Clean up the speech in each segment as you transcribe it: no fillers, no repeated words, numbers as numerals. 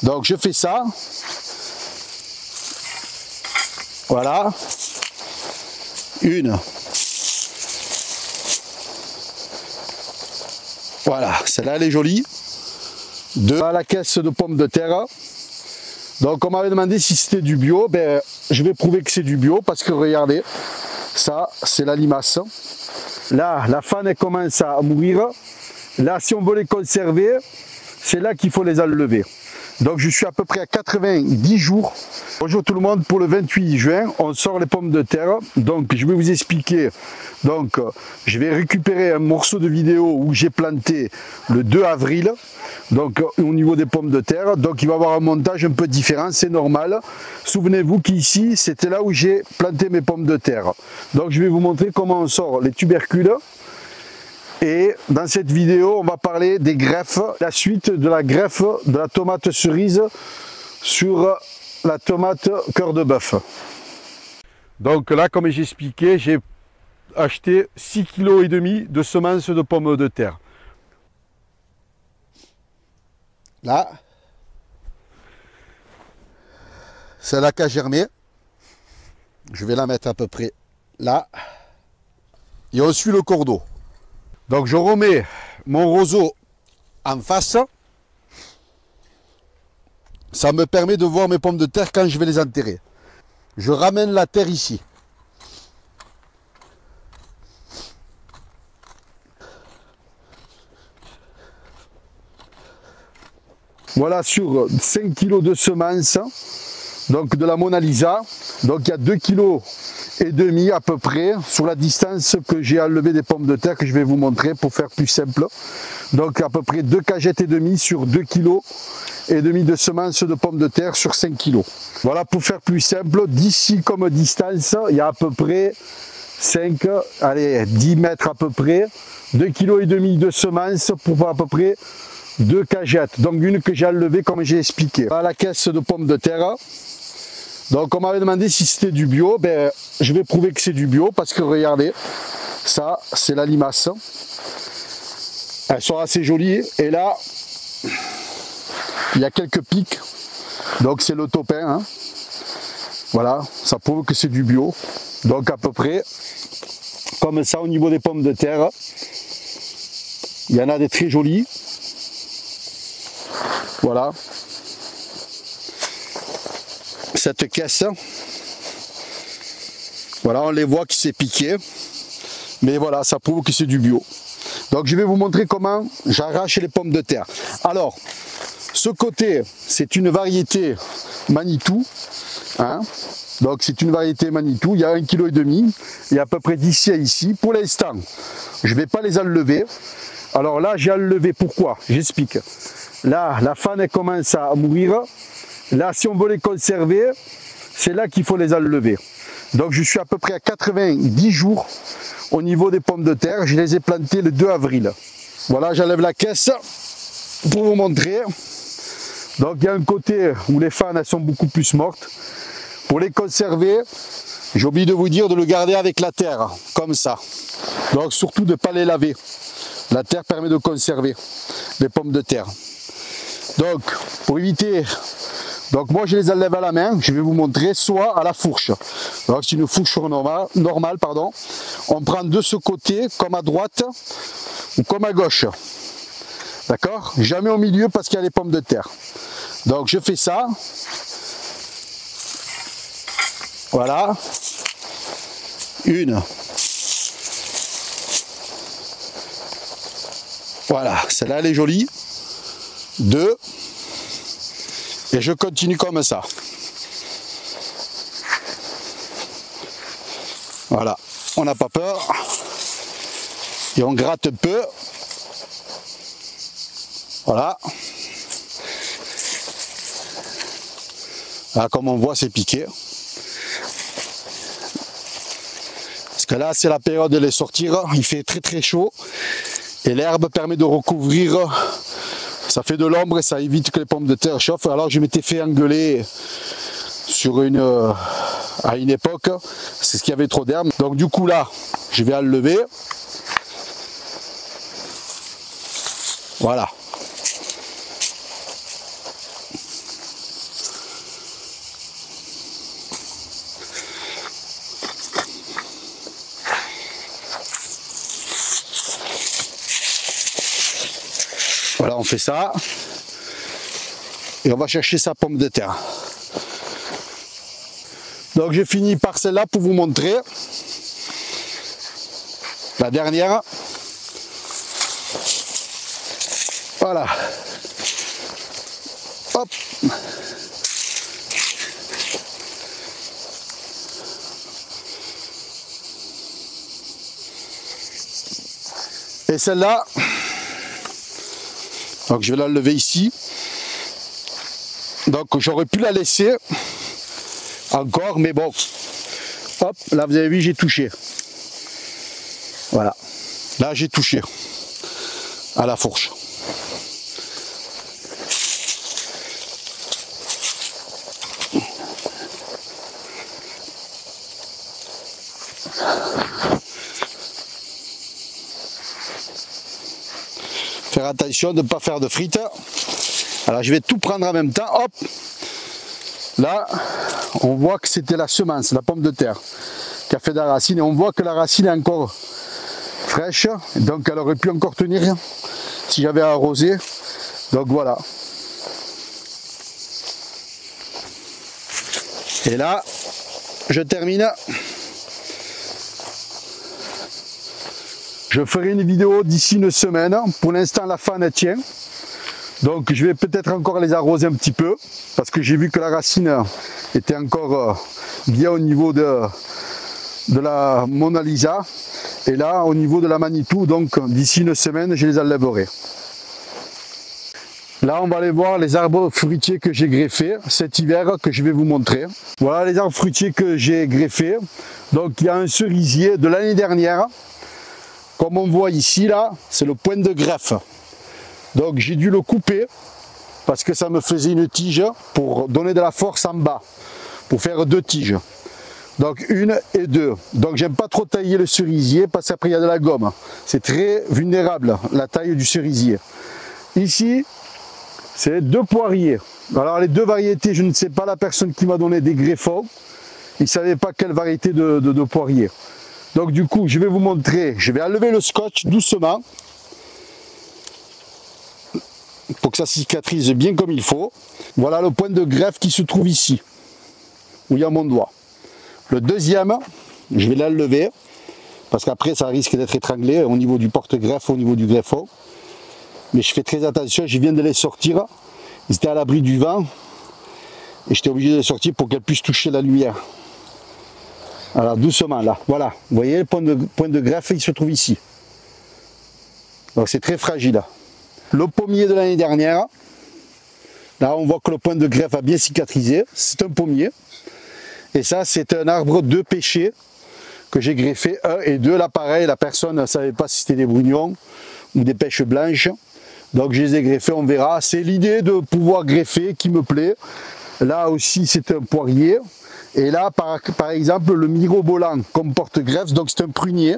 Donc je fais ça. Voilà. Une. Voilà, celle-là elle est jolie. Deux. À la caisse de pommes de terre. Donc on m'avait demandé si c'était du bio. Ben, je vais prouver que c'est du bio parce que regardez, ça c'est la limace. Là, la fan elle commence à mourir. Là, si on veut les conserver, c'est là qu'il faut les enlever. Donc je suis à peu près à 90 jours. Bonjour tout le monde, pour le 28 juin, on sort les pommes de terre. Donc je vais vous expliquer. Donc je vais récupérer un morceau de vidéo où j'ai planté le 2 avril. Donc au niveau des pommes de terre. Donc il va y avoir un montage un peu différent, c'est normal. Souvenez-vous qu'ici, c'était là où j'ai planté mes pommes de terre. Donc je vais vous montrer comment on sort les tubercules. Et dans cette vidéo, on va parler des greffes, la suite de la greffe de la tomate cerise sur la tomate cœur de bœuf. Donc là, comme j'ai expliqué, j'ai acheté 6,5 kg de semences de pommes de terre. Là, c'est là qu'a germé. Je vais la mettre à peu près là. Et on suit le cours d'eau. Donc je remets mon roseau en face. Ça me permet de voir mes pommes de terre quand je vais les enterrer. Je ramène la terre ici. Voilà, sur 5 kg de semences, donc de la Mona Lisa. Donc il y a 2,5 kg à peu près sur la distance que j'ai enlevé des pommes de terre que je vais vous montrer pour faire plus simple. Donc à peu près 2 cagettes et demi sur 2,5 kg de semences de pommes de terre sur 5 kg. Voilà, pour faire plus simple, d'ici comme distance, il y a à peu près 10 mètres à peu près, 2,5 kg de semences pour à peu près 2 cagettes. Donc une que j'ai enlevée comme j'ai expliqué. À la caisse de pommes de terre. Donc on m'avait demandé si c'était du bio. Ben, je vais prouver que c'est du bio parce que regardez, ça c'est la limace. Elles sont assez jolies. Et là, il y a quelques pics. Donc c'est le topin. Hein. Voilà, ça prouve que c'est du bio. Donc à peu près comme ça au niveau des pommes de terre. Il y en a des très jolies. Voilà. Cette caisse, voilà, on les voit qui s'est piqué, mais voilà, ça prouve que c'est du bio. Donc je vais vous montrer comment j'arrache les pommes de terre. Alors, ce côté, c'est une variété Manitou, hein. Donc c'est une variété Manitou, il y a 1,5 kg, il y a à peu près d'ici à ici. Pour l'instant, je ne vais pas les enlever. Alors là, j'ai enlevé, pourquoi? J'explique. Là, la fan elle commence à mourir. Là, si on veut les conserver, c'est là qu'il faut les enlever. Donc, je suis à peu près à 90 jours au niveau des pommes de terre. Je les ai plantées le 2 avril. Voilà, j'enlève la caisse pour vous montrer. Donc, il y a un côté où les fans elles sont beaucoup plus mortes. Pour les conserver, j'ai oublié de vous dire de le garder avec la terre, comme ça. Donc, surtout de ne pas les laver. La terre permet de conserver les pommes de terre. Donc, pour éviter... Donc moi je les enlève à la main, je vais vous montrer, soit à la fourche. Donc c'est une fourche normale, pardon. On prend de ce côté, comme à droite ou comme à gauche. D'accord? Jamais au milieu parce qu'il y a les pommes de terre. Donc je fais ça. Voilà. Une. Voilà, celle-là elle est jolie. Deux. Et je continue comme ça. Voilà, on n'a pas peur. Et on gratte un peu. Voilà. Là, comme on voit, c'est piqué. Parce que là, c'est la période de les sortir. Il fait très très chaud. Et l'herbe permet de recouvrir. Ça fait de l'ombre et ça évite que les pommes de terre chauffent. Alors je m'étais fait engueuler sur à une époque, c'est ce qu'il y avait trop d'herbe. Donc du coup là, je vais enlever. Voilà. on fait ça. Et on va chercher sa pomme de terre. Donc je finis par celle-là pour vous montrer. La dernière. Voilà. Hop. Et celle-là, donc je vais la lever ici. Donc j'aurais pu la laisser encore, mais bon. Hop, là vous avez vu, j'ai touché. Voilà. Là j'ai touché à la fourche. Faire attention de ne pas faire de frites. Alors je vais tout prendre en même temps. Hop. Là, on voit que c'était la semence, la pomme de terre, qui a fait de la racine. Et on voit que la racine est encore fraîche. Donc elle aurait pu encore tenir si j'avais arrosé. Donc voilà. Et là, je termine. Je ferai une vidéo d'ici une semaine. Pour l'instant, la fan tient. Donc je vais peut-être encore les arroser un petit peu. Parce que j'ai vu que la racine était encore bien au niveau de la Mona Lisa. Et là, au niveau de la Manitou. Donc d'ici une semaine, je les enlèverai. Là, on va aller voir les arbres fruitiers que j'ai greffés cet hiver, que je vais vous montrer. Voilà les arbres fruitiers que j'ai greffés. Donc il y a un cerisier de l'année dernière. Comme on voit ici, là, c'est le point de greffe. Donc j'ai dû le couper parce que ça me faisait une tige pour donner de la force en bas, pour faire deux tiges. Donc une et deux. Donc j'aime pas trop tailler le cerisier parce qu'après il y a de la gomme. C'est très vulnérable la taille du cerisier. Ici, c'est deux poiriers. Alors les deux variétés, je ne sais pas, la personne qui m'a donné des greffons, il ne savait pas quelle variété de poiriers. Donc du coup, je vais vous montrer, je vais enlever le scotch doucement pour que ça cicatrise bien comme il faut. Voilà le point de greffe qui se trouve ici, où il y a mon doigt. Le deuxième, je vais l'enlever parce qu'après ça risque d'être étranglé au niveau du porte-greffe, au niveau du greffon. Mais je fais très attention, je viens de les sortir. Ils étaient à l'abri du vent et j'étais obligé de les sortir pour qu'elles puissent toucher la lumière. Alors doucement là, voilà, vous voyez le point de greffe, il se trouve ici. Donc c'est très fragile. Le pommier de l'année dernière, là on voit que le point de greffe a bien cicatrisé, c'est un pommier. Et ça c'est un arbre de pêcher que j'ai greffé 1 et 2. Là pareil, la personne ne savait pas si c'était des brugnons ou des pêches blanches. Donc je les ai greffés, on verra. C'est l'idée de pouvoir greffer qui me plaît. Là aussi c'est un poirier. Et là, par exemple, le mirobolant comme porte-greffe, donc c'est un prunier.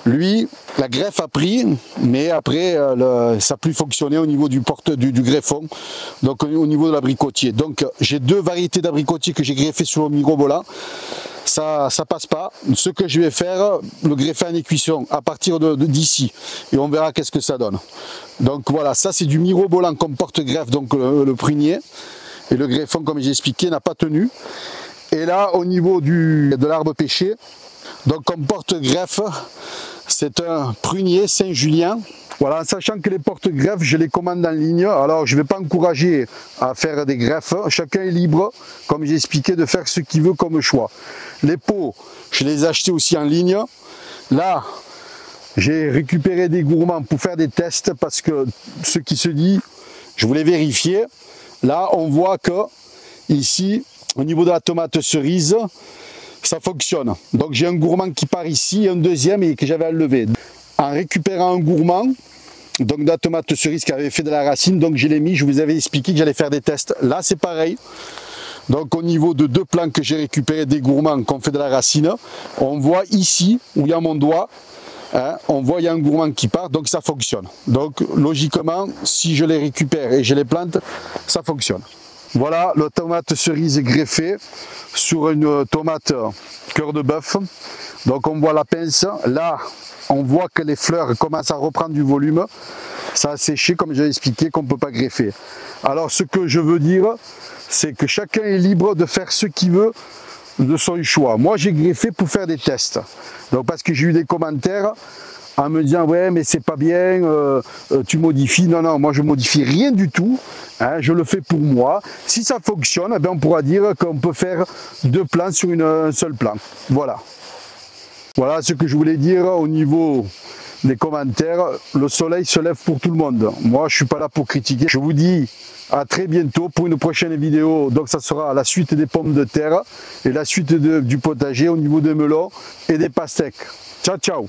Lui, la greffe a pris, mais après, ça n'a plus fonctionné au niveau du greffon, donc au niveau de l'abricotier. Donc j'ai deux variétés d'abricotiers que j'ai greffé sur le mirobolant. Ça passe pas. Ce que je vais faire, le greffer en écuisson à partir d'ici. Et on verra qu'est-ce que ça donne. Donc voilà, ça c'est du mirobolant comme porte-greffe, donc le prunier. Et le greffon, comme j'ai expliqué, n'a pas tenu. Et là, au niveau de l'arbre pêché, donc comme porte-greffe, c'est un prunier Saint-Julien. Voilà, en sachant que les porte-greffes, je les commande en ligne. Alors, je ne vais pas encourager à faire des greffes. Chacun est libre, comme j'ai expliqué, de faire ce qu'il veut comme choix. Les pots, je les ai achetés aussi en ligne. Là, j'ai récupéré des gourmands pour faire des tests parce que ce qui se dit, je voulais vérifier. Là, on voit que ici, au niveau de la tomate cerise, ça fonctionne. Donc j'ai un gourmand qui part ici, un deuxième et que j'avais enlevé. En récupérant un gourmand, donc de la tomate cerise qui avait fait de la racine, donc je l'ai mis, je vous avais expliqué que j'allais faire des tests. Là c'est pareil. Donc au niveau de deux plants que j'ai récupéré des gourmands qui ont fait de la racine, on voit ici, où il y a mon doigt, hein, on voit il y a un gourmand qui part, donc ça fonctionne. Donc logiquement, si je les récupère et je les plante, ça fonctionne. Voilà le tomate cerise greffée sur une tomate cœur de bœuf. Donc on voit la pince. Là, on voit que les fleurs commencent à reprendre du volume. ça a séché comme j'ai expliqué qu'on ne peut pas greffer. Alors ce que je veux dire, c'est que chacun est libre de faire ce qu'il veut de son choix. Moi j'ai greffé pour faire des tests, donc parce que j'ai eu des commentaires en me disant ouais mais c'est pas bien, tu modifies. Non, non, moi je modifie rien du tout, hein, je le fais pour moi. Si ça fonctionne, eh bien, on pourra dire qu'on peut faire 2 plans sur un seul plan. Voilà. Voilà ce que je voulais dire au niveau des commentaires. Le soleil se lève pour tout le monde. Moi je suis pas là pour critiquer. Je vous dis à très bientôt pour une prochaine vidéo. Donc ça sera la suite des pommes de terre et la suite du potager au niveau des melons et des pastèques. Ciao ciao.